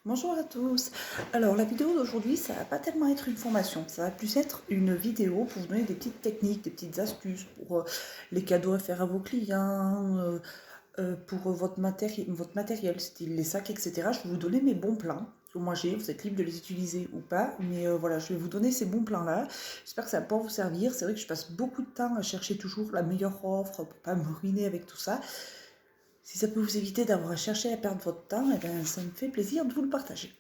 Bonjour à tous. Alors la vidéo d'aujourd'hui, ça va pas tellement être une formation, ça va plus être une vidéo pour vous donner des petites techniques, des petites astuces pour les cadeaux à faire à vos clients, pour votre matériel, style les sacs, etc. Je vais vous donner mes bons plans que moi j'ai, vous êtes libre de les utiliser ou pas, mais voilà, je vais vous donner ces bons plans-là. J'espère que ça va pouvoir vous servir. C'est vrai que je passe beaucoup de temps à chercher toujours la meilleure offre pour pas me ruiner avec tout ça. Si ça peut vous éviter d'avoir à chercher à perdre votre temps, eh bien, ça me fait plaisir de vous le partager.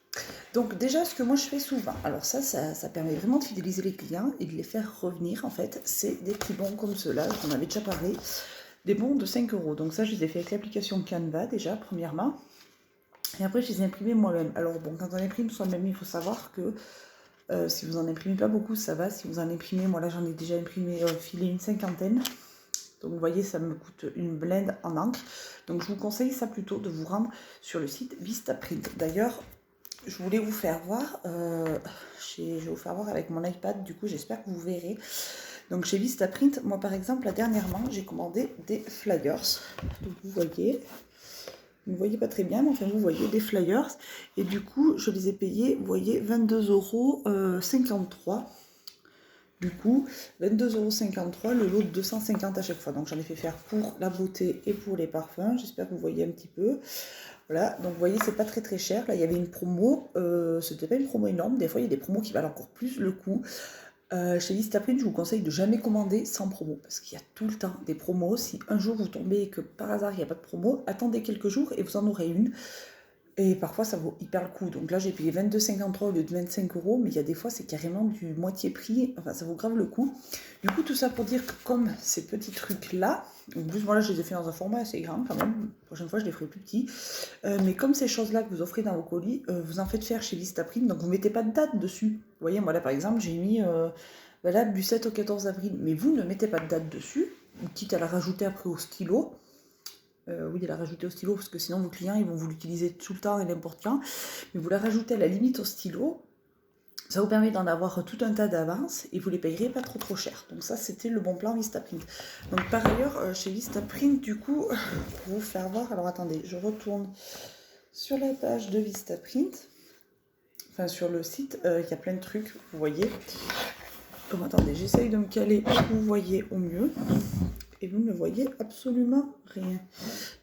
Donc déjà, ce que moi je fais souvent, alors ça permet vraiment de fidéliser les clients et de les faire revenir en fait, c'est des petits bons comme ceux-là, j'en avais déjà parlé, des bons de 5 euros. Donc ça, je les ai fait avec l'application Canva déjà, premièrement, et après je les ai imprimés moi-même. Alors bon, quand on imprime soi-même, il faut savoir que si vous en imprimez pas beaucoup, ça va. Si vous en imprimez, moi là j'en ai déjà imprimé filé une cinquantaine. Donc vous voyez, ça me coûte une blinde en encre. Donc je vous conseille ça plutôt de vous rendre sur le site Vistaprint. D'ailleurs, je voulais vous faire voir, je vais vous faire voir avec mon iPad, du coup j'espère que vous verrez. Donc chez Vistaprint, moi par exemple, là, dernièrement, j'ai commandé des flyers. Donc vous ne voyez pas très bien, mais enfin vous voyez des flyers. Et du coup, je les ai payés, vous voyez, 22,53 €. Du coup, 22,53 € le lot de 250 à chaque fois. Donc j'en ai fait faire pour la beauté et pour les parfums. J'espère que vous voyez un petit peu. Voilà, donc vous voyez, c'est pas très très cher. Là, il y avait une promo. C'était pas une promo énorme. Des fois, il y a des promos qui valent encore plus le coup. Chez Vistaprint, je vous conseille de jamais commander sans promo. Parce qu'il y a tout le temps des promos. Si un jour vous tombez et que par hasard il n'y a pas de promo, attendez quelques jours et vous en aurez une. Et parfois, ça vaut hyper le coup. Donc là, j'ai payé 22,53 € au lieu de 25 €. Mais il y a des fois, c'est carrément du moitié prix. Enfin, ça vaut grave le coup. Du coup, tout ça pour dire que comme ces petits trucs-là, en plus, moi, là, je les ai fait dans un format assez grand quand même. La prochaine fois, je les ferai plus petits. Mais comme ces choses-là que vous offrez dans vos colis, vous en faites faire chez Vistaprint. Donc, vous ne mettez pas de date dessus. Vous voyez, moi, là, par exemple, j'ai mis voilà, du 7 au 14 avril. Mais vous ne mettez pas de date dessus. Quitte à la rajouter après au stylo. Oui, la rajouter au stylo, parce que sinon vos clients ils vont vous l'utiliser tout le temps et n'importe quand. Mais vous la rajoutez à la limite au stylo, ça vous permet d'en avoir tout un tas d'avance et vous les payerez pas trop cher. Donc ça, c'était le bon plan Vistaprint. Donc par ailleurs, chez Vistaprint, du coup, pour vous faire voir, alors attendez, je retourne sur la page de Vistaprint, enfin sur le site, il y a plein de trucs, vous voyez. Comme attendez, j'essaye de me caler pour que vous voyez au mieux. Et vous ne voyez absolument rien.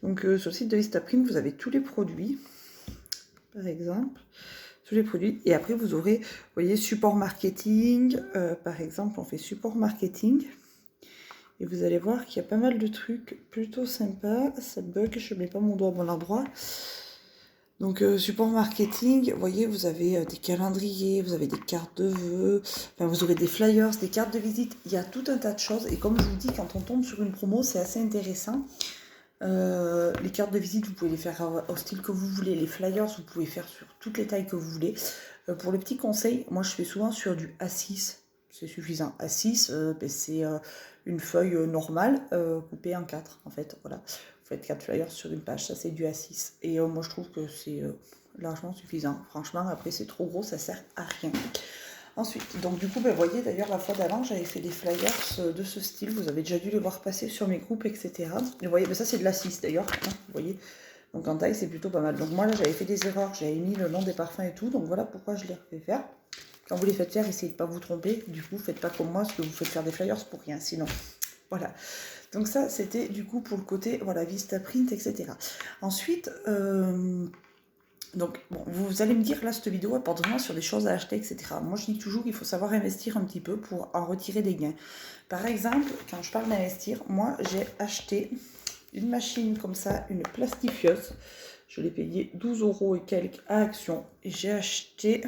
Donc sur le site de Vistaprint, vous avez tous les produits, par exemple, tous les produits. Et après, vous aurez, vous voyez, support marketing. Par exemple, on fait support marketing. Et vous allez voir qu'il y a pas mal de trucs plutôt sympas. Ça bug, je ne mets pas mon doigt au bon endroit. Donc support marketing, vous voyez, vous avez des calendriers, vous avez des cartes de vœux, enfin, vous aurez des flyers, des cartes de visite. Il y a tout un tas de choses. Et comme je vous dis, quand on tombe sur une promo, c'est assez intéressant. Les cartes de visite, vous pouvez les faire au style que vous voulez. Les flyers, vous pouvez faire sur toutes les tailles que vous voulez. Pour le petit conseil, moi je fais souvent sur du A6. C'est suffisant. A6, c'est une feuille normale coupée en 4 en fait. Voilà. Vous faites 4 flyers sur une page. Ça, c'est du A6. Et moi je trouve que c'est largement suffisant. Franchement, après c'est trop gros, ça sert à rien. Ensuite, donc du coup, vous voyez, d'ailleurs, la fois d'avant, j'avais fait des flyers de ce style. Vous avez déjà dû les voir passer sur mes groupes, etc. Et vous voyez, ça c'est de la 6 d'ailleurs, hein, vous voyez. Donc en taille, c'est plutôt pas mal. Donc moi, là, j'avais fait des erreurs. J'avais mis le nom des parfums et tout. Donc voilà pourquoi je les refais faire. Quand vous les faites faire, essayez de ne pas vous tromper. Du coup, faites pas comme moi, parce que vous faites faire des flyers pour rien, sinon. Voilà. Donc ça, c'était du coup pour le côté, voilà, Vistaprint, etc. Ensuite... Donc, bon, vous allez me dire, là, cette vidéo, elle porte vraiment sur des choses à acheter, etc. Moi, je dis toujours qu'il faut savoir investir un petit peu pour en retirer des gains. Par exemple, quand je parle d'investir, moi, j'ai acheté une machine comme ça, une plastifieuse. Je l'ai payée 12 € et quelques à Action. Et j'ai acheté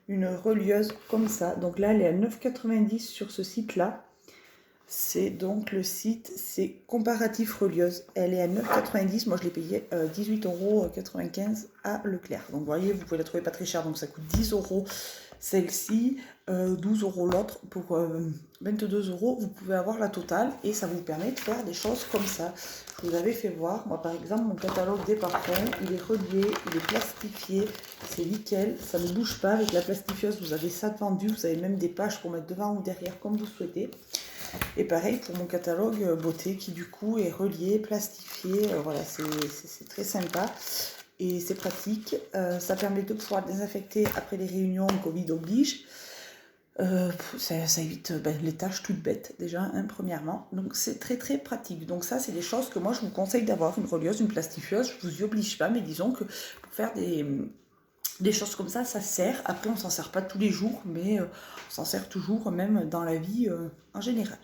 une relieuse comme ça. Donc là, elle est à 9,90 € sur ce site-là. C'est donc le site, c'est Comparatif Relieuse. Elle est à 9,90 €. Moi, je l'ai payée 18,95 € à Leclerc. Donc, vous voyez, vous pouvez la trouver pas très chère. Donc, ça coûte 10 € celle-ci, 12 € l'autre. Pour 22 €, vous pouvez avoir la totale. Et ça vous permet de faire des choses comme ça. Je vous avais fait voir. Moi, par exemple, mon catalogue des parfums, il est relié, il est plastifié. C'est nickel. Ça ne bouge pas. Avec la plastifieuse, vous avez ça de vendu. Vous avez même des pages pour mettre devant ou derrière, comme vous souhaitez. Et pareil pour mon catalogue beauté qui du coup est relié, plastifié, voilà, c'est très sympa. et c'est pratique. Ça permet de pouvoir désinfecter après les réunions, Covid oblige. Ça évite les tâches toutes bêtes déjà, hein, premièrement. Donc c'est très très pratique. Donc ça, c'est des choses que moi je vous conseille d'avoir, une relieuse, une plastifieuse. Je vous y oblige pas, mais disons que pour faire des choses comme ça sert. Après, on s'en sert pas tous les jours, mais on s'en sert toujours, même dans la vie en général.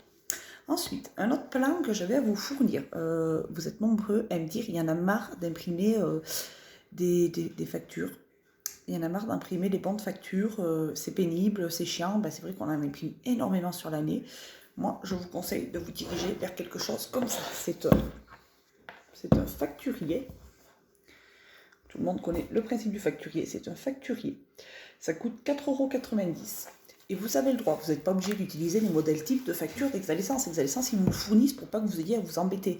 Ensuite, un autre plan que j'avais à vous fournir. Vous êtes nombreux à me dire, il y en a marre d'imprimer des factures. Il y en a marre d'imprimer les bons de facture, c'est pénible, c'est chiant. C'est vrai qu'on en imprime énormément sur l'année. Moi, je vous conseille de vous diriger vers quelque chose comme ça. C'est un facturier. Tout le monde connaît le principe du facturier. C'est un facturier. Ça coûte 4,90 €. Et vous avez le droit. Vous n'êtes pas obligé d'utiliser les modèles types de facture d'Exalessence. Exalessence, ils vous le fournissent pour pas que vous ayez à vous embêter.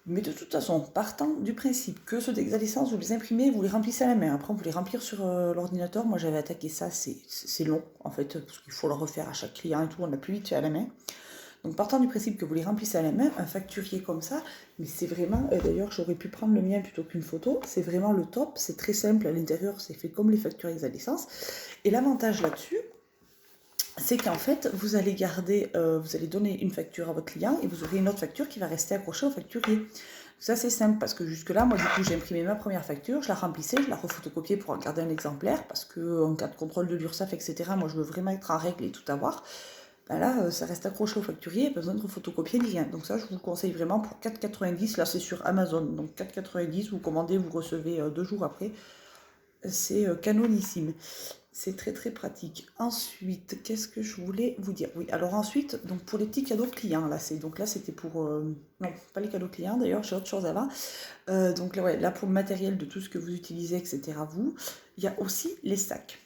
Mais de toute façon, partant du principe que ceux d'Exalessence, vous les imprimez, vous les remplissez à la main. Après, vous les remplir sur l'ordinateur. Moi, j'avais attaqué ça, c'est long, en fait, parce qu'il faut le refaire à chaque client et tout. On a plus vite fait à la main. Donc, partant du principe que vous les remplissez à la main, un facturier comme ça, mais c'est vraiment, d'ailleurs, j'aurais pu prendre le mien plutôt qu'une photo, c'est vraiment le top. C'est très simple à l'intérieur, c'est fait comme les factures Exalessence. Et l'avantage là-dessus, c'est qu'en fait, vous allez donner une facture à votre client et vous aurez une autre facture qui va rester accrochée au facturier. Ça, c'est simple parce que jusque-là, moi, du coup, j'ai imprimé ma première facture, je la remplissais, je la refotocopiais pour en garder un exemplaire parce qu'en cas de contrôle de l'URSSAF, etc., moi, je veux vraiment être en règle et tout avoir. Là, ça reste accroché au facturier, pas besoin de refotocopier ni rien. Donc ça, je vous conseille vraiment pour 4,90 €. Là, c'est sur Amazon. Donc 4,90 €, vous commandez, vous recevez 2 jours après. C'est canonissime. C'est très très pratique. Ensuite, qu'est-ce que je voulais vous dire? Oui, alors ensuite, donc pour les petits cadeaux clients, là c'était pour non, pas les cadeaux clients d'ailleurs, j'ai autre chose avant. Donc là, ouais, là pour le matériel de tout ce que vous utilisez, etc. Il y a aussi les sacs.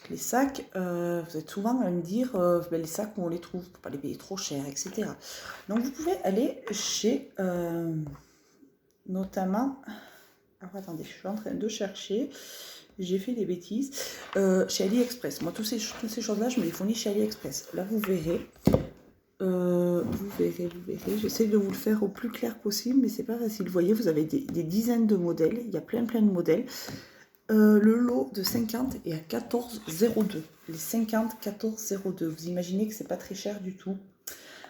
Les sacs, vous êtes souvent à me dire les sacs où on les trouve pour pas les payer trop cher, etc. Donc vous pouvez aller chez notamment. Alors attendez, je suis en train de chercher. J'ai fait des bêtises. Chez AliExpress. Moi, toutes ces choses-là, je me les fournis chez AliExpress. Là, vous verrez. Vous verrez. J'essaie de vous le faire au plus clair possible, mais c'est pas facile. Vous voyez, vous avez des dizaines de modèles. Il y a plein de modèles. Le lot de 50 est à 14,02 €. Les 50, 14,02 €. Vous imaginez que c'est pas très cher du tout.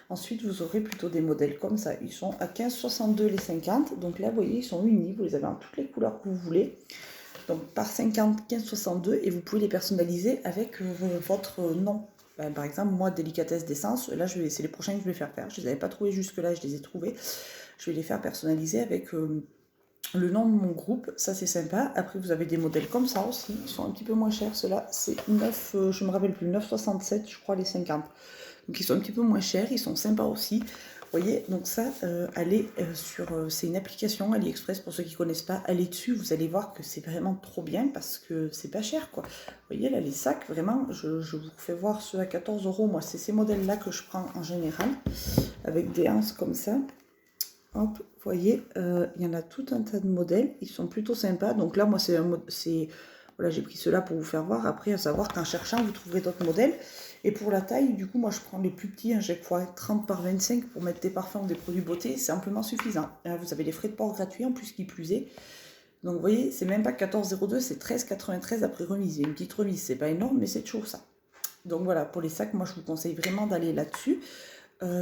Ensuite, vous aurez plutôt des modèles comme ça. Ils sont à 15,62 € les 50. Donc là, vous voyez, ils sont unis. Vous les avez en toutes les couleurs que vous voulez. Donc par 50, 15,62 et vous pouvez les personnaliser avec votre nom. Par exemple, moi, délicatesse d'essence, là, c'est les prochains que je vais faire. Je ne les avais pas trouvés jusque-là, je les ai trouvés. Je vais les faire personnaliser avec le nom de mon groupe. Ça, c'est sympa. Après, vous avez des modèles comme ça aussi. Ils sont un petit peu moins chers. Ceux-là, c'est 9, je ne me rappelle plus, 9,67, je crois, les 50. Donc, ils sont un petit peu moins chers. Ils sont sympas aussi. Vous voyez, donc ça, allez sur... c'est une application AliExpress, pour ceux qui ne connaissent pas. Allez dessus, vous allez voir que c'est vraiment trop bien parce que c'est pas cher, quoi. Vous voyez, là, les sacs, vraiment, je vous fais voir ceux à 14 €. Moi, c'est ces modèles-là que je prends en général, avec des anses comme ça. Hop, vous voyez, il y en a tout un tas de modèles. Ils sont plutôt sympas. Donc là, moi, voilà, j'ai pris ceux-là pour vous faire voir. Après, à savoir qu'en cherchant, vous trouverez d'autres modèles. Et pour la taille, du coup, moi, je prends les plus petits à chaque fois, 30 par 25 pour mettre des parfums ou des produits beauté. C'est amplement suffisant. Là, vous avez les frais de port gratuits, en plus, qui plus est. Donc, vous voyez, c'est même pas 14,02 €, c'est 13,93 € après remise. Il y a une petite remise, c'est pas énorme, mais c'est toujours ça. Donc, voilà, pour les sacs, moi, je vous conseille vraiment d'aller là-dessus.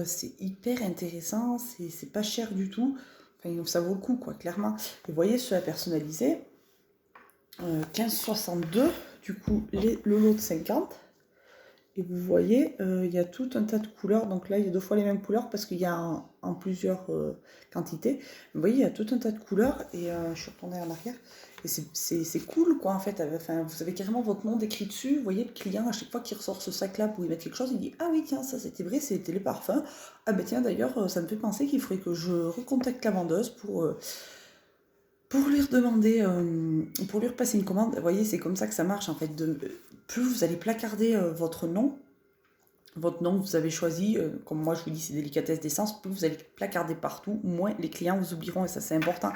C'est hyper intéressant, c'est pas cher du tout. Enfin, ça vaut le coup, quoi, clairement. Et vous voyez, ceux à personnaliser, 15,62 €, du coup, le lot de 50. Et vous voyez, il y a tout un tas de couleurs. Donc là, il y a 2 fois les mêmes couleurs parce qu'il y a en plusieurs quantités. Vous voyez, il y a tout un tas de couleurs. Et je suis retournée en arrière. Et c'est cool, quoi, en fait. Enfin, vous avez carrément votre nom décrit dessus. Vous voyez, le client, à chaque fois qu'il ressort ce sac-là pour y mettre quelque chose, il dit « Ah oui, tiens, ça, c'était vrai, c'était les parfums. Ah ben tiens, d'ailleurs, ça me fait penser qu'il faudrait que je recontacte la vendeuse pour lui redemander, pour lui repasser une commande. » Vous voyez, c'est comme ça que ça marche, en fait. Plus vous allez placarder votre nom que vous avez choisi, comme moi je vous dis, c'est délicatesse d'essence, plus vous allez placarder partout, moins les clients vous oublieront, et ça c'est important.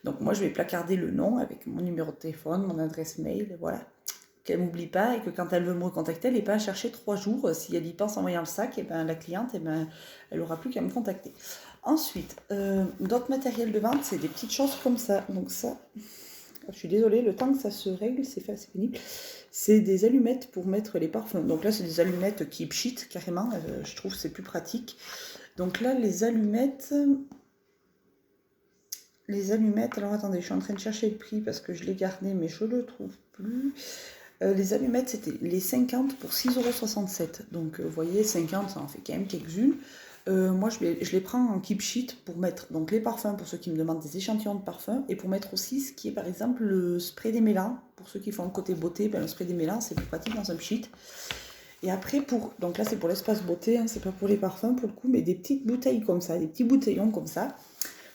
Donc moi je vais placarder le nom avec mon numéro de téléphone, mon adresse mail, voilà, qu'elle m'oublie pas, et que quand elle veut me recontacter, elle n'ait pas à chercher 3 jours. Si elle y pense en voyant le sac, et ben la cliente, elle aura plus qu'à me contacter. Ensuite, d'autres matériels de vente, c'est des petites choses comme ça. Donc ça, je suis désolée, le temps que ça se règle, c'est fait assez pénible. C'est des allumettes pour mettre les parfums. Donc là, c'est des allumettes qui pchit carrément. Je trouve que c'est plus pratique. Donc là, les allumettes... alors attendez, je suis en train de chercher le prix parce que je l'ai gardé, mais je ne le trouve plus. Les allumettes, c'était les 50 pour 6,67 €. Donc, vous voyez, 50, ça en fait quand même quelques-unes. Moi, je les prends en keep sheet pour mettre donc les parfums, pour ceux qui me demandent des échantillons de parfums, et pour mettre aussi ce qui est, par exemple, le spray des mélans. Pour ceux qui font le côté beauté, ben, le spray des mélans, c'est plus pratique dans un sheet. Et après, donc là, c'est pour l'espace beauté, hein, c'est pas pour les parfums, pour le coup, mais des petites bouteilles comme ça, des petits bouteillons comme ça.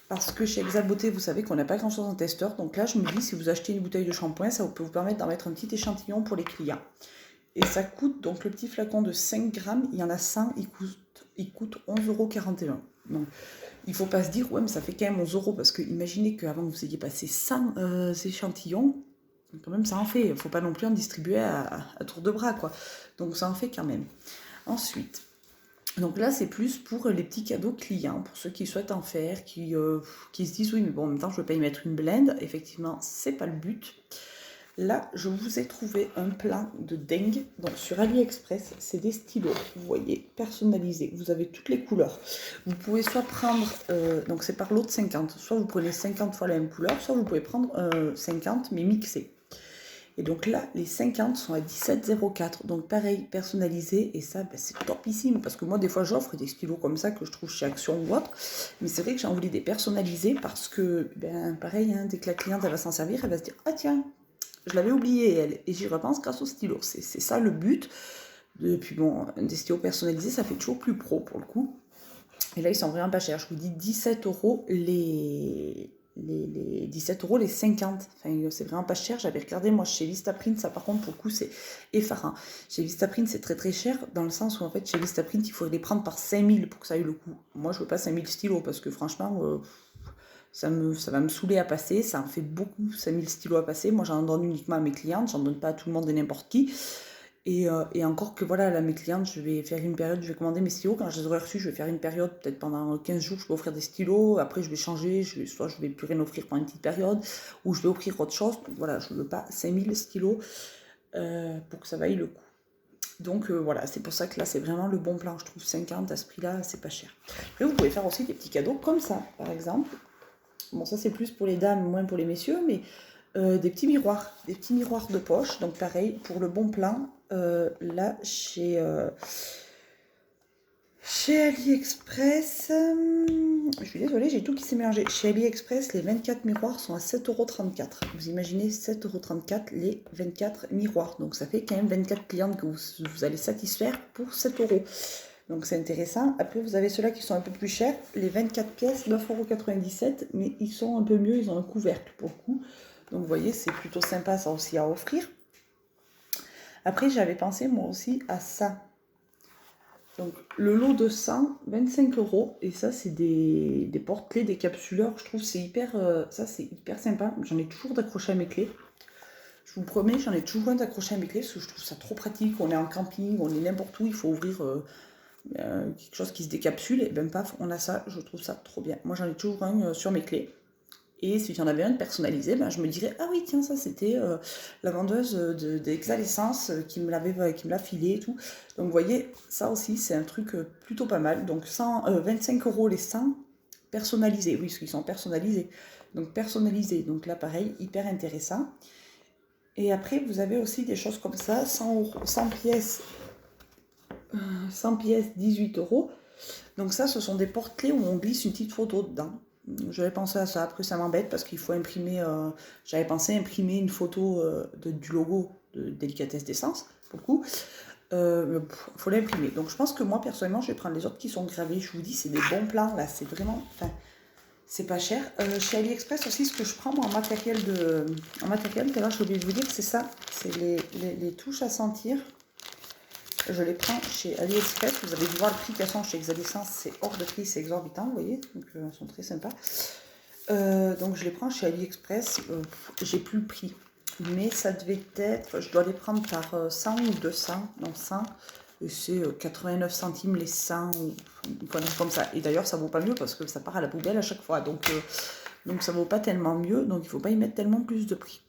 Parce que chez Exa Beauté, vous savez qu'on n'a pas grand chose en testeur. Donc là, je me dis, si vous achetez une bouteille de shampoing, ça peut vous permettre d'en mettre un petit échantillon pour les clients. Et ça coûte, donc le petit flacon de 5 grammes, il y en a 100, il coûte 11,41 €. Donc il ne faut pas se dire, ouais, mais ça fait quand même 11 €. Parce que imaginez qu'avant vous ayez passé 100 échantillons, quand même ça en fait. Il ne faut pas non plus en distribuer à tour de bras, quoi. Donc ça en fait quand même. Ensuite... Donc là, c'est plus pour les petits cadeaux clients, pour ceux qui souhaitent en faire, qui se disent oui, mais bon, en même temps, je ne veux pas y mettre une blende. Effectivement, c'est pas le but. Là, je vous ai trouvé un plan de dingue. Donc sur AliExpress, c'est des stylos, vous voyez, personnalisés. Vous avez toutes les couleurs. Vous pouvez soit prendre, donc c'est par lot de 50, soit vous prenez 50 fois la même couleur, soit vous pouvez prendre 50 mais mixés. Et donc là, les 50 sont à 17,04 €. Donc pareil, personnalisé. Et ça, ben, c'est topissime. Parce que moi, des fois, j'offre des stylos comme ça que je trouve chez Action ou autre. Mais c'est vrai que j'ai envie des personnaliser parce que, ben, pareil, hein, dès que la cliente elle va s'en servir, elle va se dire, ah tiens, je l'avais oublié, elle. Et j'y repense grâce au stylo. C'est ça le but. Puis bon, des stylos personnalisés, ça fait toujours plus pro pour le coup. Et là, ils sont vraiment pas chers. Je vous dis 17 € les 17 € les 50. Enfin, c'est vraiment pas cher. J'avais regardé, moi, chez Vistaprint, ça, par contre, pour le coup, c'est effarant. Chez Vistaprint, c'est très très cher, dans le sens où, en fait, chez Vistaprint, il faut les prendre par 5000 pour que ça aille le coup. Moi, je veux pas 5000 stylos, parce que, franchement, ça va me saouler à passer. Ça en fait beaucoup, 5000 stylos à passer. Moi, j'en donne uniquement à mes clientes. J'en donne pas à tout le monde et n'importe qui. Et encore que voilà, là, mes clientes, je vais faire une période, je vais commander mes stylos. Quand je les aurai reçus, je vais faire une période, peut-être pendant 15 jours, je vais offrir des stylos. Après, je vais changer, soit je vais plus rien offrir pendant une petite période, ou je vais offrir autre chose. Donc voilà, je ne veux pas 5000 stylos pour que ça vaille le coup. Donc voilà, c'est pour ça que là, c'est vraiment le bon plan. Je trouve 50 à ce prix-là, c'est pas cher. Après, vous pouvez faire aussi des petits cadeaux comme ça, par exemple. Bon, ça, c'est plus pour les dames, moins pour les messieurs, mais des petits miroirs de poche. Donc pareil, pour le bon plan, là, chez AliExpress, je suis désolée, j'ai tout qui s'est mélangé. Chez AliExpress, les 24 miroirs sont à 7,34 €. Vous imaginez 7,34 € les 24 miroirs. Donc ça fait quand même 24 clientes que vous allez satisfaire pour 7 €. Donc c'est intéressant. Après, vous avez ceux-là qui sont un peu plus chers. Les 24 pièces, 9,97 €. Mais ils sont un peu mieux, ils ont un couvercle pour le coup. Donc vous voyez, c'est plutôt sympa ça aussi à offrir. Après, j'avais pensé moi aussi à ça. Donc le lot de 100, 25 €. Et ça, c'est des porte-clés, des capsuleurs. Je trouve c'est hyper, ça c'est hyper sympa. J'en ai toujours d'accrocher à mes clés. Je vous promets, j'en ai toujours un d'accrocher à mes clés parce que je trouve ça trop pratique. On est en camping, on est n'importe où, il faut ouvrir quelque chose qui se décapsule. Et ben paf, on a ça. Je trouve ça trop bien. Moi, j'en ai toujours un sur mes clés. Et si j'en avais un de personnalisé, ben, je me dirais, ah oui, tiens, ça c'était la vendeuse d'Exa l'essence qui me l'a filé et tout. Donc vous voyez, ça aussi, c'est un truc plutôt pas mal. Donc 25 € les 100 personnalisés. Oui, parce qu'ils sont personnalisés. Donc personnalisés. Donc là, pareil, hyper intéressant. Et après, vous avez aussi des choses comme ça, 100 pièces, 18 €. Donc ça, ce sont des porte-clés où on glisse une petite photo dedans. J'avais pensé à ça, après ça m'embête parce qu'il faut imprimer, j'avais pensé imprimer une photo du logo de Délicatesse d'Essence, pour le coup, il faut l'imprimer. Donc je pense que moi personnellement je vais prendre les autres qui sont gravés, je vous dis c'est des bons plans là, c'est vraiment, enfin, c'est pas cher. Chez AliExpress aussi, ce que je prends moi en matériel, tout à l'heure j'ai oublié de vous dire, c'est ça, c'est les touches à sentir. Je les prends chez AliExpress. Vous avez dû voir le prix qu'elles sont chez Exa l'Essence. C'est hors de prix, c'est exorbitant, vous voyez. Donc elles sont très sympas. Donc je les prends chez AliExpress. J'ai plus le prix. Mais ça devait être... Je dois les prendre par 100 ou 200. Non, 100. Et c'est 89 centimes les 100. Ou une connerie comme ça. Et d'ailleurs, ça vaut pas mieux parce que ça part à la poubelle à chaque fois. Donc donc ça vaut pas tellement mieux, donc il faut pas y mettre tellement plus de prix.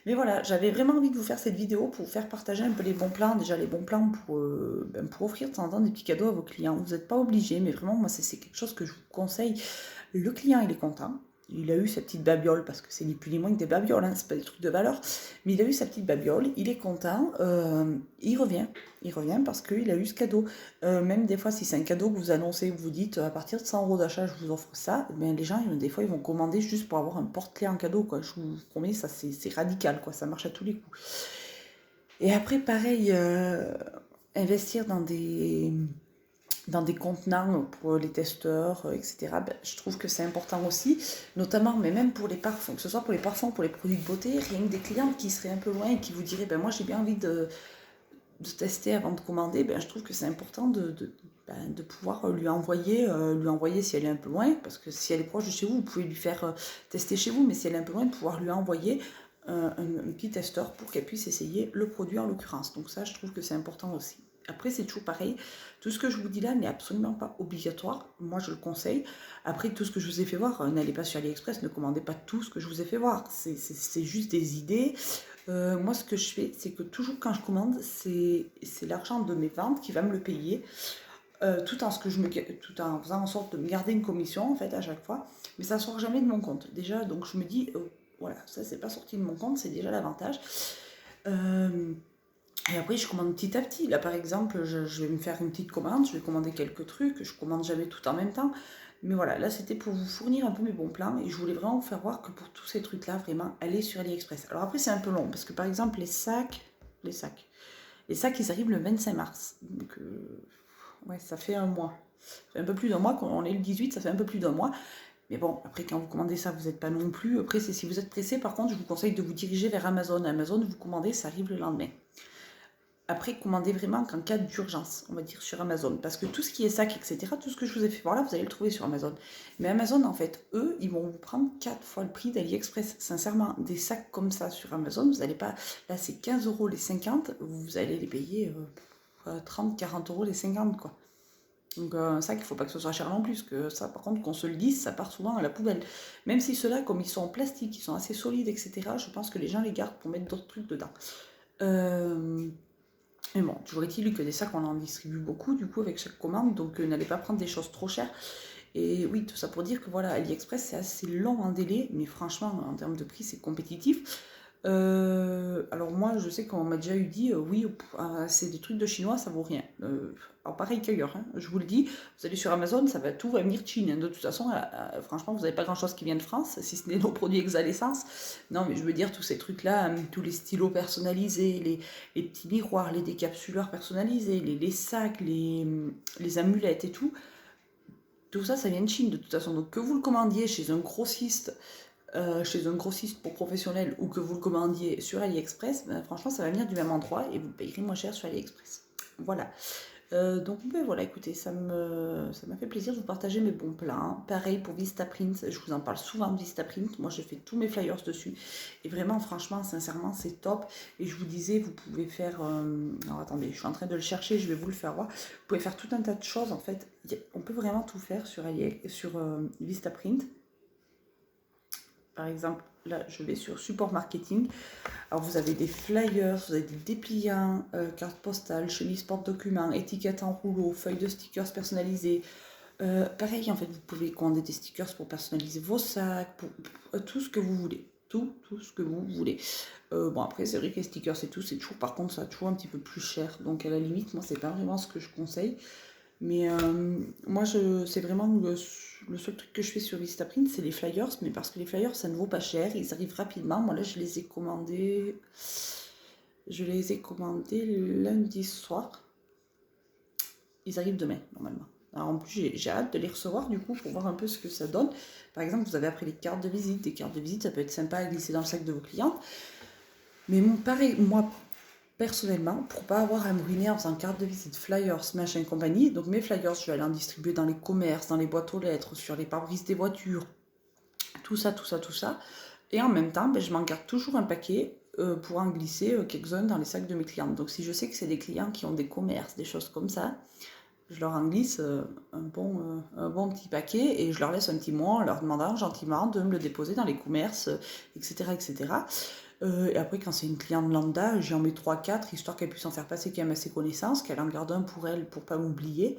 Mais voilà, j'avais vraiment envie de vous faire cette vidéo pour vous faire partager un peu les bons plans. Déjà les bons plans pour offrir de temps en temps des petits cadeaux à vos clients. Vous n'êtes pas obligés, mais vraiment moi c'est quelque chose que je vous conseille. Le client il est content. Il a eu sa petite babiole, parce que c'est ni plus ni moins que des babioles, hein, c'est pas des trucs de valeur. Mais il a eu sa petite babiole, il est content, il revient. Il revient parce qu'il a eu ce cadeau. Même des fois, si c'est un cadeau que vous annoncez, vous dites à partir de 100 € d'achat, je vous offre ça, bien, les gens, des fois, ils vont commander juste pour avoir un porte-clés en cadeau, quoi. Je vous promets, ça c'est radical, quoi. Ça marche à tous les coups. Et après, pareil, investir dans des contenants pour les testeurs, etc. Ben, je trouve que c'est important aussi, notamment, mais même pour les parfums, que ce soit pour les parfums, pour les produits de beauté, rien que des clientes qui seraient un peu loin et qui vous diraient, ben moi j'ai bien envie de tester avant de commander, ben, je trouve que c'est important de pouvoir lui envoyer si elle est un peu loin, parce que si elle est proche de chez vous, vous pouvez lui faire tester chez vous, mais si elle est un peu loin, de pouvoir lui envoyer un petit testeur pour qu'elle puisse essayer le produit en l'occurrence. Donc ça, je trouve que c'est important aussi. Après, c'est toujours pareil. Tout ce que je vous dis là n'est absolument pas obligatoire. Moi, je le conseille. Après, tout ce que je vous ai fait voir, n'allez pas sur AliExpress, ne commandez pas tout ce que je vous ai fait voir. C'est juste des idées. Moi, ce que je fais, c'est que toujours quand je commande, c'est l'argent de mes ventes qui va me le payer. Tout en faisant en sorte de me garder une commission, en fait, à chaque fois. Mais ça ne sort jamais de mon compte. Déjà, donc je me dis, voilà, ça, c'est pas sorti de mon compte, c'est déjà l'avantage. Et après, je commande petit à petit. Là, par exemple, je vais me faire une petite commande, je vais commander quelques trucs, je commande jamais tout en même temps. Mais voilà, là, c'était pour vous fournir un peu mes bons plans et je voulais vraiment vous faire voir que pour tous ces trucs-là, vraiment, allez sur AliExpress. Alors après, c'est un peu long parce que, par exemple, les sacs, ils arrivent le 25 mars. Donc, ouais, ça fait un mois. Ça fait un peu plus d'un mois, quand on est le 18, ça fait un peu plus d'un mois. Mais bon, après, quand vous commandez ça, vous n'êtes pas non plus pressé. Si vous êtes pressé, par contre, je vous conseille de vous diriger vers Amazon. Amazon, vous commandez, ça arrive le lendemain. Après, commandez vraiment qu'en cas d'urgence, on va dire, sur Amazon. Parce que tout ce qui est sac, etc., tout ce que je vous ai fait voir là, vous allez le trouver sur Amazon. Mais Amazon, en fait, eux, ils vont vous prendre 4 fois le prix d'AliExpress. Sincèrement, des sacs comme ça sur Amazon, vous n'allez pas... Là, c'est 15 € les 50, vous allez les payer 30, 40 € les 50, quoi. Donc un sac, il ne faut pas que ce soit cher non plus, que ça, par contre, qu'on se le dise, ça part souvent à la poubelle. Même si ceux-là, comme ils sont en plastique, ils sont assez solides, etc., je pense que les gens les gardent pour mettre d'autres trucs dedans. Mais bon, toujours est-il que des sacs, on en distribue beaucoup, du coup, avec chaque commande, donc n'allez pas prendre des choses trop chères. Et oui, tout ça pour dire que voilà, AliExpress, c'est assez long en délai, mais franchement, en termes de prix, c'est compétitif. Alors moi, je sais qu'on m'a déjà eu dit, oui, c'est des trucs de chinois, ça vaut rien. Alors pareil qu'ailleurs, hein, je vous le dis, vous allez sur Amazon, tout va venir de Chine. Hein. De toute façon, franchement, vous n'avez pas grand-chose qui vient de France, si ce n'est nos produits Exalessence. Non, mais je veux dire, tous ces trucs-là, tous les stylos personnalisés, les petits miroirs, les décapsuleurs personnalisés, les sacs, les amulettes et tout ça, ça vient de Chine de toute façon. Donc que vous le commandiez chez un grossiste pour professionnels ou que vous le commandiez sur AliExpress, ben, franchement, ça va venir du même endroit et vous payerez moins cher sur AliExpress. Voilà. Donc ben, voilà, écoutez, ça m'a fait plaisir de vous partager mes bons plans. Pareil pour Vistaprint, je vous en parle souvent de Vistaprint. Moi, je fais tous mes flyers dessus. Et vraiment, franchement, sincèrement, c'est top. Et je vous disais, vous pouvez faire... Alors attendez, je suis en train de le chercher, je vais vous le faire voir. Vous pouvez faire tout un tas de choses, en fait. On peut vraiment tout faire sur Vistaprint. Par exemple, là, je vais sur support marketing. Alors, vous avez des flyers, vous avez des dépliants, cartes postales, chemises porte-documents, étiquettes en rouleau, feuilles de stickers personnalisées. Pareil, en fait, vous pouvez commander des stickers pour personnaliser vos sacs, pour tout ce que vous voulez. Tout ce que vous voulez. Bon, après, c'est vrai que les stickers et tout, c'est toujours, par contre, ça toujours un petit peu plus cher. Donc, à la limite, moi, c'est pas vraiment ce que je conseille. Mais moi, c'est vraiment le seul truc que je fais sur Vistaprint, c'est les flyers. Mais parce que les flyers, ça ne vaut pas cher. Ils arrivent rapidement. Moi, là, je les ai commandés lundi soir. Ils arrivent demain, normalement. Alors, en plus, j'ai hâte de les recevoir, du coup, pour voir un peu ce que ça donne. Par exemple, vous avez après les cartes de visite. Des cartes de visite, ça peut être sympa à glisser dans le sac de vos clients. Mais pareil, moi... Personnellement, pour pas avoir à me ruiner en faisant carte de visite, flyers, machin compagnie, donc mes flyers, je vais aller en distribuer dans les commerces, dans les boîtes aux lettres, sur les pare-brises des voitures, tout ça. Et en même temps, ben, je m'en garde toujours un paquet pour en glisser quelques-uns dans les sacs de mes clients. Donc si je sais que c'est des clients qui ont des commerces, des choses comme ça, je leur en glisse un bon petit paquet et je leur laisse un petit mot en leur demandant gentiment de me le déposer dans les commerces, etc. etc. Et après, quand c'est une cliente lambda, j'en mets 3-4, histoire qu'elle puisse en faire passer quand même à ses connaissances, qu'elle en garde un pour elle, pour pas m'oublier.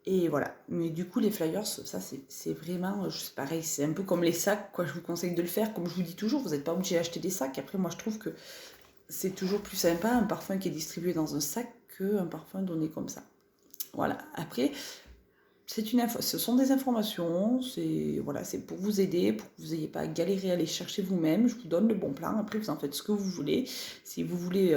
Et voilà. Mais du coup, les flyers, ça, c'est vraiment, c'est pareil, c'est un peu comme les sacs, quoi. Je vous conseille de le faire. Comme je vous dis toujours, vous n'êtes pas obligé d'acheter des sacs. Après, moi, je trouve que c'est toujours plus sympa un parfum qui est distribué dans un sac qu'un parfum donné comme ça. Voilà. Après, ce sont des informations, voilà, c'est pour vous aider, pour que vous n'ayez pas à galérer à les chercher vous-même. Je vous donne le bon plan, après vous en faites ce que vous voulez. Si vous voulez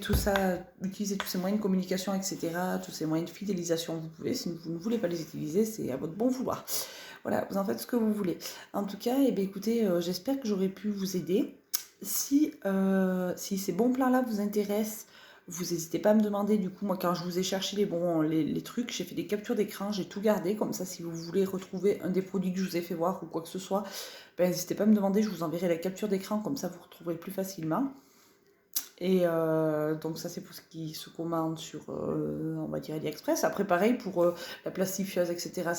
tout ça, utiliser tous ces moyens de communication, etc., tous ces moyens de fidélisation, vous pouvez. Si vous ne voulez pas les utiliser, c'est à votre bon vouloir. Voilà, vous en faites ce que vous voulez. En tout cas, eh bien, écoutez, j'espère que j'aurai pu vous aider. Si ces bons plans-là vous intéressent, vous n'hésitez pas à me demander. Du coup, moi, quand je vous ai cherché les trucs, j'ai fait des captures d'écran, j'ai tout gardé. Comme ça, si vous voulez retrouver un des produits que je vous ai fait voir ou quoi que ce soit, ben, n'hésitez pas à me demander, je vous enverrai la capture d'écran, comme ça vous retrouverez plus facilement. Et donc ça, c'est pour ce qui se commande sur, on va dire, AliExpress. Après, pareil pour la plastifieuse, etc.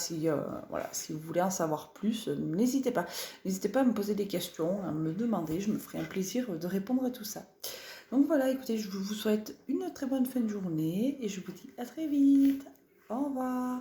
Voilà, si vous voulez en savoir plus, n'hésitez pas. N'hésitez pas à me poser des questions, à me demander. Je me ferai un plaisir de répondre à tout ça. Donc voilà, écoutez, je vous souhaite une très bonne fin de journée et je vous dis à très vite. Au revoir.